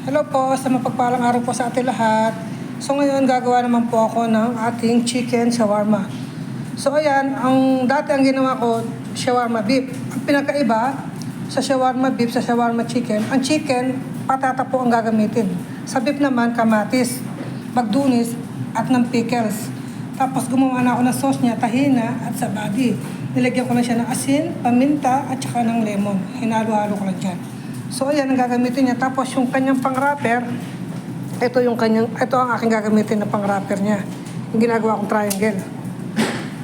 Hello po, sa mapagpalang araw po sa ating lahat. So ngayon gagawa naman po ako ng ating chicken shawarma. So ayan, dati ang ginawa ko, shawarma beef. Ang pinakaiba sa shawarma beef, sa shawarma chicken, ang chicken, patata po ang gagamitin. Sa beef naman, kamatis, bagdunis, at ng pickles. Tapos gumawa na ako ng sauce niya, tahina at sabadi. Nilagyan ko na siya ng asin, paminta, at saka ng lemon. Hinalo-halo ko lang dyan. So ayan ang gagamitin niya. Tapos yung kanyang pang-wrapper, ito ang aking gagamitin na pang-wrapper niya. Yung ginagawa kong triangle.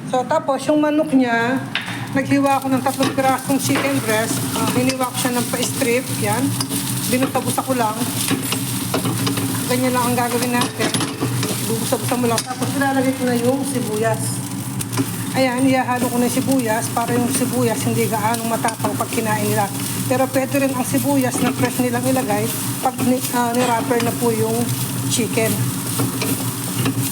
So tapos yung manok niya, naghiwa ako ng 3 pirasong chicken breast. Hiniwa ko siya ng pa-strip, yan. Binuta-busa ko lang. Ganyan lang ang gagawin natin. Bubusa-busa mo lang. Tapos ilalagay ko na yung sibuyas. Ayan, ihahalo ko na yung sibuyas para yung sibuyas hindi gaanong matapang pag kinain nila. Pero pwede rin ang sibuyas na fresh nilang ilagay pag ni-wrapper na po yung chicken.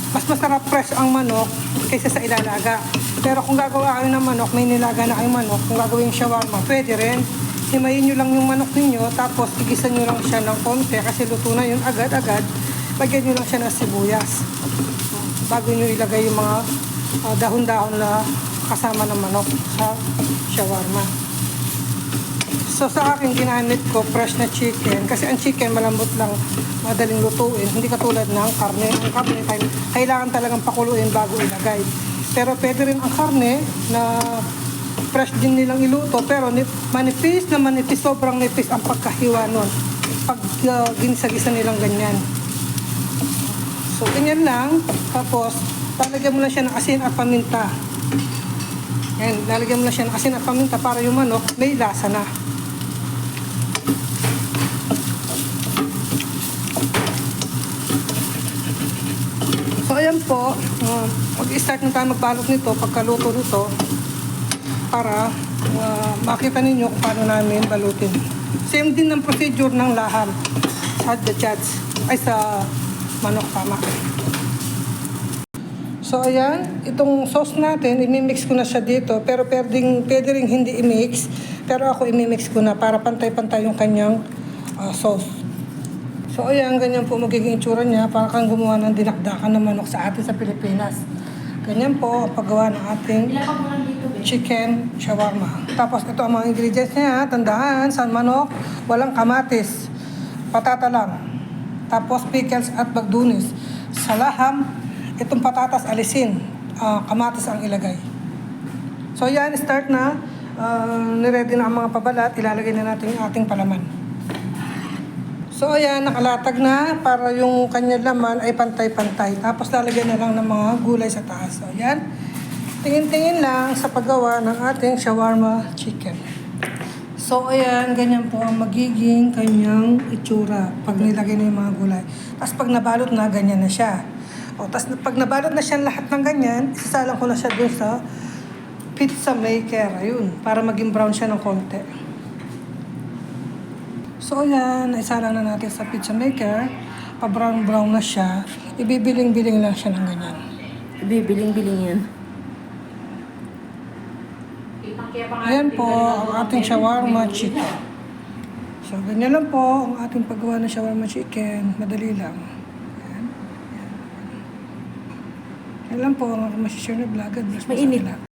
Mas masarap fresh ang manok kaysa sa ilalaga. Pero kung gagawa kayo ng manok, may nilaga na kayong manok, kung gagawin yung shawarma, pwede rin. Himayin nyo lang yung manok ninyo, tapos igisan nyo lang siya ng konti kasi luto na yun agad-agad. Lagyan nyo lang siya ng sibuyas. Bago nyo ilagay yung mga dahon-dahon na kasama ng manok sa shawarma. So sa akin ginamit ko fresh na chicken kasi ang chicken malambot lang, madaling lutuin, hindi katulad ng karne. Ang karne kailangan talagang pakuluin bago ilagay. Pero pwede rin ang karne na fresh din nilang iluto pero manipis, sobrang nipis ang pagkahiwa nun pag ginisa-gisa nilang ganyan. So ganyan lang, tapos lalagyan mo lang siya ng asin at paminta. Yan, lalagyan mo lang siya ng asin at paminta para yung manok may lasa na. So ayan po, mag-start na tayo magbalot nito pagkaluto nito para makita ninyo kung paano namin balutin. Same din ng procedure ng laham sa manok, tama. So ayan, itong sauce natin, imimix ko na siya dito, pero pwede rin hindi i-mix, pero ako imimix ko na para pantay-pantay yung kanyang sauce. So ayan, ganyan po magiging itsura niya, para kang gumawa ng dinakdakan ng manok sa atin sa Pilipinas. Ganyan po ang paggawa ng ating chicken shawarma. Tapos ito ang mga ingredients niya, tandaan, sa manok, walang kamatis, patata lang. Tapos pickles at bagdunis. Sa laham, itong patatas alisin, kamatis ang ilagay. So yan, start na. Niready na ang mga pabalat, ilalagay na natin yung ating palaman. So ayan, nakalatag na para yung kanyang laman ay pantay-pantay. Tapos lalagyan na lang ng mga gulay sa taas. So ayan, tingin-tingin lang sa paggawa ng ating shawarma chicken. So ayan, ganyan po ang magiging kanyang itsura pag nilagay na yung mga gulay. Tapos pag nabalot na, ganyan na siya. Tapos pag nabalot na siya lahat ng ganyan, isasalang ko na siya dun sa pizza maker. Ayun, para maging brown siya ng konti. So ayan, naisalang na natin sa pizza maker. Pa-brown-brown na siya. Ibibiling-biling lang siya ng ganyan. Ibibiling-biling yan. Ayan po ang ating shawarma chicken. So ganyan lang po ang ating paggawa ng shawarma chicken. Madali lang. Ayan. Ayan lang po ang masishare na vlog. Mainit.